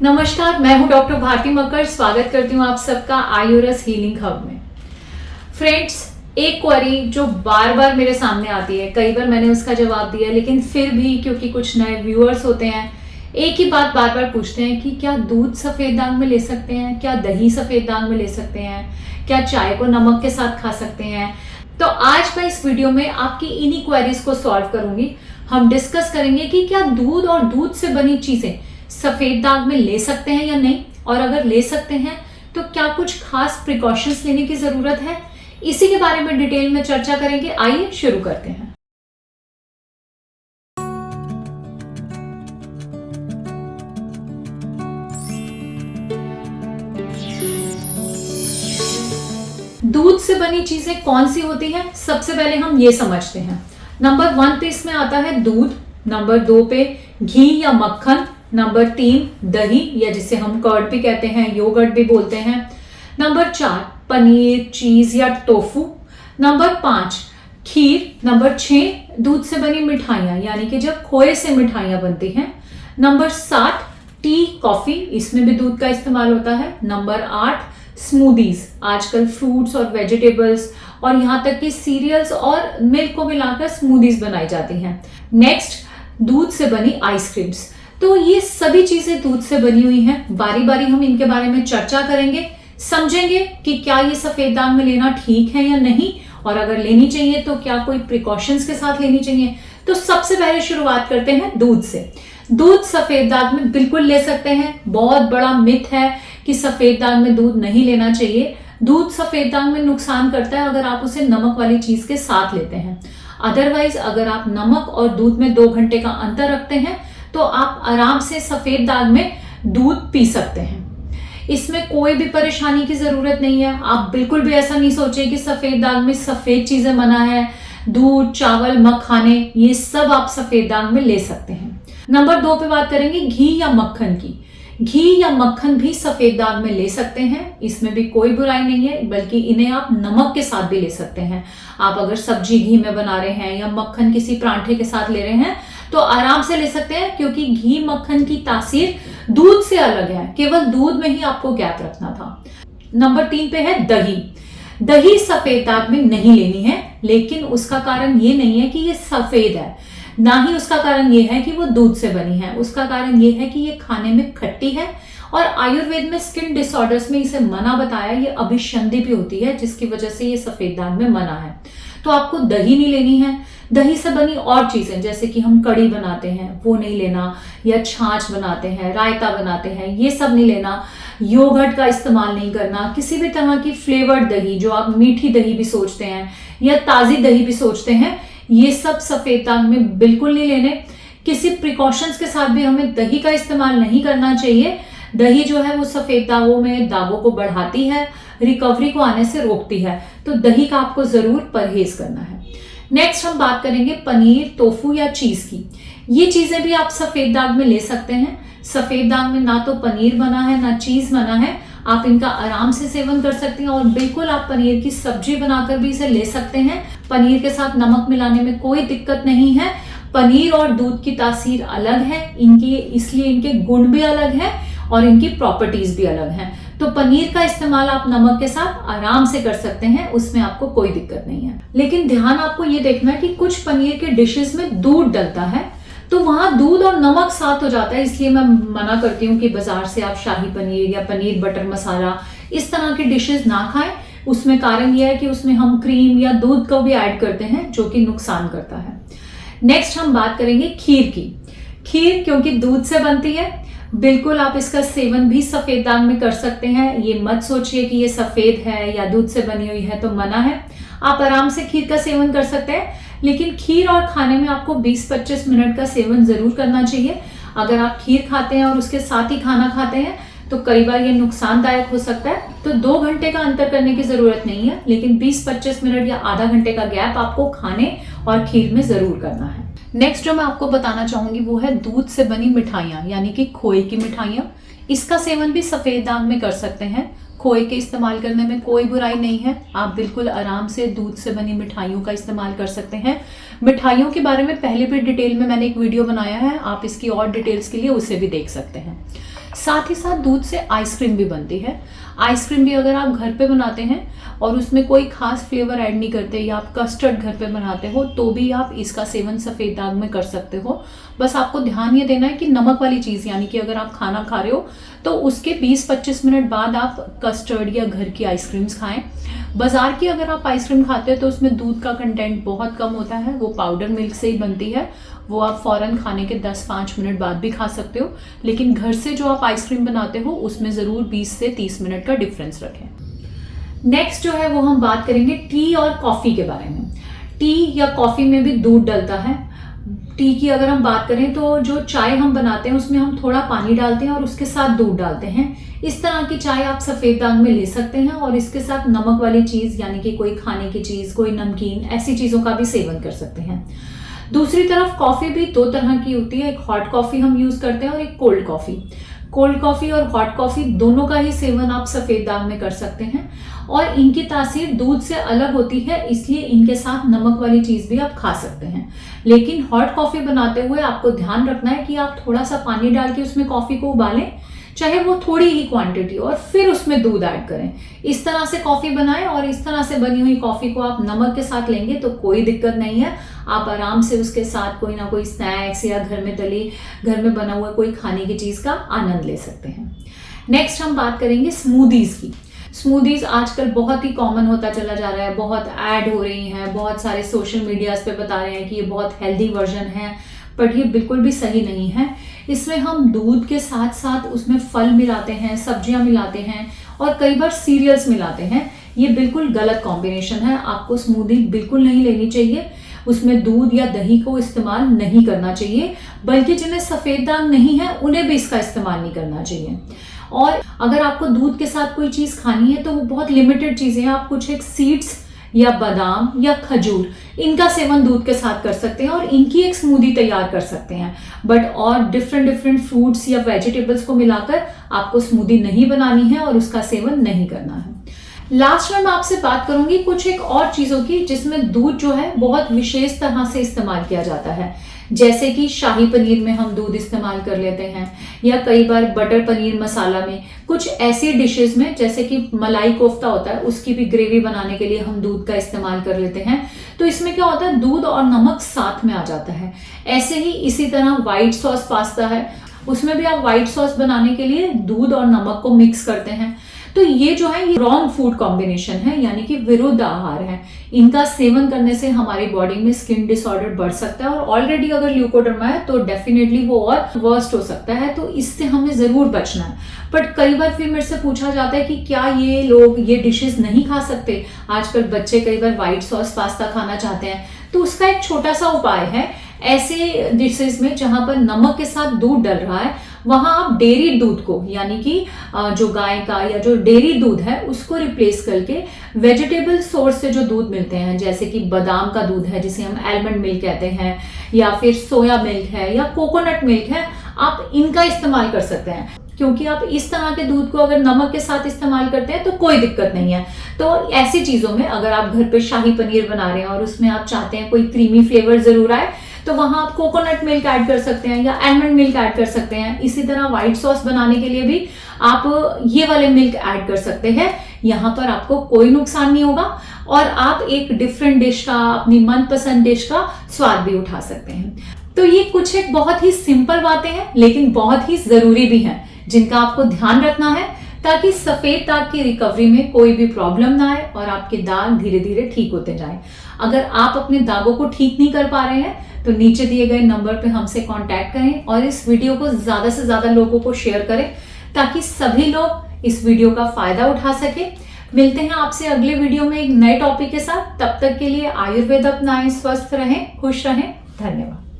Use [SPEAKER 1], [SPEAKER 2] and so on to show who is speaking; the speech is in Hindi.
[SPEAKER 1] नमस्कार, मैं हूं डॉक्टर भारती मक्कर। स्वागत करती हूं आप सबका आयुरस हीलिंग हब में। फ्रेंड्स, एक क्वेरी जो बार बार मेरे सामने आती है, कई बार मैंने उसका जवाब दिया, लेकिन फिर भी क्योंकि कुछ नए व्यूअर्स होते हैं, एक ही बात बार बार पूछते हैं कि क्या दूध सफेद दाग में ले सकते हैं, क्या दही सफेद दाग में ले सकते हैं, क्या चाय को नमक के साथ खा सकते हैं। तो आज मैं इस वीडियो में आपकी इन्हीं क्वेरीज को सॉल्व करूंगी। हम डिस्कस करेंगे कि क्या दूध और दूध से बनी चीजें सफेद दाग में ले सकते हैं या नहीं, और अगर ले सकते हैं तो क्या कुछ खास प्रिकॉशंस लेने की जरूरत है। इसी के बारे में डिटेल में चर्चा करेंगे। आइए शुरू करते हैं। दूध से बनी चीजें कौन सी होती हैं, सबसे पहले हम ये समझते हैं। नंबर 1 पे इसमें आता है दूध, नंबर 2 पे घी या मक्खन, नंबर 3 दही या जिसे हम कर्ड भी कहते हैं, योगर्ट भी बोलते हैं, नंबर 4 पनीर, चीज या टोफू, नंबर 5 खीर, नंबर 6 दूध से बनी मिठाइयां यानी कि जब खोए से मिठाइयां बनती हैं, नंबर 7 टी कॉफी, इसमें भी दूध का इस्तेमाल होता है, नंबर 8 स्मूदीज, आजकल फ्रूट्स और वेजिटेबल्स और यहाँ तक कि सीरियल्स और मिल्क को मिलाकर स्मूदीज बनाई जाती हैं। नेक्स्ट, दूध से बनी आइसक्रीम्स। तो ये सभी चीजें दूध से बनी हुई हैं। बारी बारी हम इनके बारे में चर्चा करेंगे, समझेंगे कि क्या ये सफेद दाग में लेना ठीक है या नहीं, और अगर लेनी चाहिए तो क्या कोई प्रिकॉशंस के साथ लेनी चाहिए। तो सबसे पहले शुरुआत करते हैं दूध से। दूध सफेद दाग में बिल्कुल ले सकते हैं। बहुत बड़ा मिथ है कि सफेद दाग में दूध नहीं लेना चाहिए। दूध सफेद दाग में नुकसान करता है अगर आप उसे नमक वाली चीज के साथ लेते हैं। अदरवाइज अगर आप नमक और दूध में 2 घंटे का अंतर रखते हैं तो आप आराम से सफेद दाग में दूध पी सकते हैं। इसमें कोई भी परेशानी की जरूरत नहीं है। आप बिल्कुल भी ऐसा नहीं सोचे कि सफेद दाग में सफेद चीजें मना है। दूध, चावल, मखाने, ये सब आप सफेद दाग में ले सकते हैं। नंबर 2 पे बात करेंगे घी या मक्खन की। घी या मक्खन भी सफेद दाग में ले सकते हैं, इसमें भी कोई बुराई नहीं है, बल्कि इन्हें आप नमक के साथ भी ले सकते हैं। आप अगर सब्जी घी में बना रहे हैं या मक्खन किसी परांठे के साथ ले रहे हैं तो आराम से ले सकते हैं, क्योंकि घी मक्खन की तासीर दूध से अलग है। केवल दूध में ही आपको गैप रखना था। नंबर 3 पे है दही। दही सफेद दाग में नहीं लेनी है, लेकिन उसका कारण ये नहीं है कि ये सफेद है, ना ही उसका कारण ये है कि वो दूध से बनी है। उसका कारण ये है कि ये खाने में खट्टी है, और आयुर्वेद में स्किन डिसऑर्डर्स में इसे मना बताया। ये अभिसंधि भी होती है जिसकी वजह से ये सफेद दाग में मना है। तो आपको दही नहीं लेनी है। दही से बनी और चीजें जैसे कि हम कड़ी बनाते हैं वो नहीं लेना, या छाछ बनाते हैं, रायता बनाते हैं, ये सब नहीं लेना। योगर्ट का इस्तेमाल नहीं करना। किसी भी तरह की फ्लेवर्ड दही, जो आप मीठी दही भी सोचते हैं या ताजी दही भी सोचते हैं, ये सब सफेद दाग में बिल्कुल नहीं लेने। किसी प्रिकॉशंस के साथ भी हमें दही का इस्तेमाल नहीं करना चाहिए। दही जो है वो सफेद दागों को बढ़ाती है, रिकवरी को आने से रोकती है। तो दही का आपको जरूर परहेज करना है। नेक्स्ट हम बात करेंगे पनीर, टोफू या चीज की। ये चीजें भी आप सफेद दाग में ले सकते हैं। सफेद दाग में ना तो पनीर बना है ना चीज बना है। आप इनका आराम से सेवन कर सकते हैं, और बिल्कुल आप पनीर की सब्जी बनाकर भी इसे ले सकते हैं। पनीर के साथ नमक मिलाने में कोई दिक्कत नहीं है। पनीर और दूध की तासीर अलग है इनकी, इसलिए इनके गुण भी अलग है और इनकी प्रॉपर्टीज भी अलग हैं। तो पनीर का इस्तेमाल आप नमक के साथ आराम से कर सकते हैं, उसमें आपको कोई दिक्कत नहीं है। लेकिन ध्यान आपको ये देखना है कि कुछ पनीर के डिशेस में दूध डलता है, तो वहां दूध और नमक साथ हो जाता है। इसलिए मैं मना करती हूँ कि बाजार से आप शाही पनीर या पनीर बटर मसाला इस तरह के डिशेस ना खाएं। उसमें कारण यह है कि उसमें हम क्रीम या दूध को भी ऐड करते हैं, जो कि नुकसान करता है। नेक्स्ट हम बात करेंगे खीर की। खीर क्योंकि दूध से बनती है, बिल्कुल आप इसका सेवन भी सफेद दाग में कर सकते हैं। ये मत सोचिए कि ये सफेद है या दूध से बनी हुई है तो मना है। आप आराम से खीर का सेवन कर सकते हैं, लेकिन खीर और खाने में आपको 20-25 मिनट का सेवन जरूर करना चाहिए। अगर आप खीर खाते हैं और उसके साथ ही खाना खाते हैं तो कई बार ये नुकसानदायक हो सकता है। तो 2 घंटे का अंतर करने की जरूरत नहीं है, लेकिन 20-25 मिनट या आधा घंटे का गैप आपको खाने और खीर में जरूर करना है। नेक्स्ट जो मैं आपको बताना चाहूंगी वो है दूध से बनी मिठाइयाँ, यानी कि खोए की मिठाइयाँ। इसका सेवन भी सफेद दाग में कर सकते हैं। खोए के इस्तेमाल करने में कोई बुराई नहीं है। आप बिल्कुल आराम से दूध से बनी मिठाइयों का इस्तेमाल कर सकते हैं। मिठाइयों के बारे में पहले भी डिटेल में मैंने एक वीडियो बनाया है, आप इसकी और डिटेल्स के लिए उसे भी देख सकते हैं। साथ ही साथ दूध से आइसक्रीम भी बनती है। आइसक्रीम भी अगर आप घर पे बनाते हैं और उसमें कोई खास फ्लेवर ऐड नहीं करते या आप कस्टर्ड घर पे बनाते हो तो भी आप इसका सेवन सफ़ेद दाग में कर सकते हो। बस आपको ध्यान ये देना है कि नमक वाली चीज़, यानी कि अगर आप खाना खा रहे हो तो उसके 20-25 मिनट बाद आप कस्टर्ड या घर की आइसक्रीम्स खाएं। बाजार की अगर आप आइसक्रीम खाते हैं तो उसमें दूध का कंटेंट बहुत कम होता है, वो पाउडर मिल्क से ही बनती है, वो आप फ़ौरन खाने के 10-5 मिनट बाद भी खा सकते हो। लेकिन घर से जो आप आइसक्रीम बनाते हो उसमें ज़रूर 20 से 30 मिनट का डिफरेंस रखें। नेक्स्ट जो है वो हम बात करेंगे टी और कॉफ़ी के बारे में। टी या कॉफ़ी में भी दूध डलता है। टी की अगर हम बात करें तो जो चाय हम बनाते हैं उसमें हम थोड़ा पानी डालते हैं और उसके साथ दूध डालते हैं। इस तरह की चाय आप सफ़ेद दाग में ले सकते हैं और इसके साथ नमक वाली चीज़, यानी कि कोई खाने की चीज़, कोई नमकीन, ऐसी चीज़ों का भी सेवन कर सकते हैं। दूसरी तरफ कॉफ़ी भी 2 तरह की होती है, एक हॉट कॉफ़ी हम यूज़ करते हैं और एक कोल्ड कॉफ़ी। कोल्ड कॉफ़ी और हॉट कॉफ़ी दोनों का ही सेवन आप सफ़ेद दाग में कर सकते हैं और इनकी तासीर दूध से अलग होती है, इसलिए इनके साथ नमक वाली चीज़ भी आप खा सकते हैं। लेकिन हॉट कॉफ़ी बनाते हुए आपको ध्यान रखना है कि आप थोड़ा सा पानी डाल के उसमें कॉफ़ी को उबालें, चाहे वो थोड़ी ही क्वांटिटी, और फिर उसमें दूध ऐड करें। इस तरह से कॉफ़ी बनाएं और इस तरह से बनी हुई कॉफ़ी को आप नमक के साथ लेंगे तो कोई दिक्कत नहीं है। आप आराम से उसके साथ कोई ना कोई स्नैक्स या घर में बना हुआ कोई खाने की चीज़ का आनंद ले सकते हैं। नेक्स्ट हम बात करेंगे स्मूदीज़ की। स्मूदीज़ आजकल बहुत ही कॉमन होता चला जा रहा है, बहुत ऐड हो रही हैं, बहुत सारे सोशल मीडियाज़ पे बता रहे हैं कि ये बहुत हेल्दी वर्जन है, बट ये बिल्कुल भी सही नहीं है। इसमें हम दूध के साथ साथ उसमें फल मिलाते हैं, सब्जियां मिलाते हैं और कई बार सीरियल्स मिलाते हैं। ये बिल्कुल गलत कॉम्बिनेशन है। आपको स्मूदी बिल्कुल नहीं लेनी चाहिए, उसमें दूध या दही को इस्तेमाल नहीं करना चाहिए, बल्कि जिन्हें सफ़ेद दाग नहीं है उन्हें भी इसका इस्तेमाल नहीं करना चाहिए। और अगर आपको दूध के साथ कोई चीज़ खानी है तो वो बहुत लिमिटेड चीज़ें हैं। आप कुछ एक सीड्स या बादाम या खजूर, इनका सेवन दूध के साथ कर सकते हैं और इनकी एक स्मूदी तैयार कर सकते हैं। बट और डिफरेंट फ्रूट्स या वेजिटेबल्स को मिलाकर आपको स्मूदी नहीं बनानी है और उसका सेवन नहीं करना है। लास्ट में मैं आपसे बात करूंगी कुछ एक और चीज़ों की जिसमें दूध जो है बहुत विशेष तरह से इस्तेमाल किया जाता है, जैसे कि शाही पनीर में हम दूध इस्तेमाल कर लेते हैं, या कई बार बटर पनीर मसाला में, कुछ ऐसी डिशेस में जैसे कि मलाई कोफ्ता होता है उसकी भी ग्रेवी बनाने के लिए हम दूध का इस्तेमाल कर लेते हैं। तो इसमें क्या होता है, दूध और नमक साथ में आ जाता है। ऐसे ही इसी तरह व्हाइट सॉस पास्ता है, उसमें भी आप व्हाइट सॉस बनाने के लिए दूध और नमक को मिक्स करते हैं। तो ये जो है ये रॉन्ग फूड कॉम्बिनेशन है, यानी कि विरुद्ध आहार है। इनका सेवन करने से हमारी बॉडी में स्किन डिसऑर्डर बढ़ सकता है और ऑलरेडी अगर ल्यूकोडर्मा है तो डेफिनेटली वो और वर्स्ट हो सकता है, तो इससे हमें जरूर बचना है। बट कई बार फिर मेरे से पूछा जाता है कि क्या ये लोग ये डिशेस नहीं खा सकते? आजकल बच्चे कई बार व्हाइट सॉस पास्ता खाना चाहते हैं, तो उसका एक छोटा सा उपाय है। ऐसे डिशेस में जहां पर नमक के साथ दूध डल रहा है वहां आप डेयरी दूध को, यानी कि जो गाय का या जो डेयरी दूध है उसको रिप्लेस करके वेजिटेबल सोर्स से जो दूध मिलते हैं, जैसे कि बादाम का दूध है जिसे हम आलमंड मिल्क कहते हैं, या फिर सोया मिल्क है या कोकोनट मिल्क है, आप इनका इस्तेमाल कर सकते हैं। क्योंकि आप इस तरह के दूध को अगर नमक के साथ इस्तेमाल करते हैं तो कोई दिक्कत नहीं है। तो ऐसी चीजों में अगर आप घर पे शाही पनीर बना रहे हैं और उसमें आप चाहते हैं कोई क्रीमी फ्लेवर जरूर आए, तो वहां आप कोकोनट मिल्क ऐड कर सकते हैं या आलमंड मिल्क ऐड कर सकते हैं। इसी तरह व्हाइट सॉस बनाने के लिए भी आप ये वाले मिल्क ऐड कर सकते हैं। यहाँ पर आपको कोई नुकसान नहीं होगा और आप एक डिफरेंट डिश का, अपनी मनपसंद डिश का स्वाद भी उठा सकते हैं। तो ये कुछ एक बहुत ही सिंपल बातें हैं लेकिन बहुत ही जरूरी भी हैं, जिनका आपको ध्यान रखना है ताकि सफेद दाग की रिकवरी में कोई भी प्रॉब्लम ना आए और आपके दाग धीरे धीरे ठीक होते जाएं। अगर आप अपने दागों को ठीक नहीं कर पा रहे हैं तो नीचे दिए गए नंबर पे हमसे कांटेक्ट करें और इस वीडियो को ज्यादा से ज्यादा लोगों को शेयर करें ताकि सभी लोग इस वीडियो का फायदा उठा सके। मिलते हैं आपसे अगले वीडियो में एक नए टॉपिक के साथ। तब तक के लिए आयुर्वेद अपनाएं, स्वस्थ रहें, खुश रहें। धन्यवाद।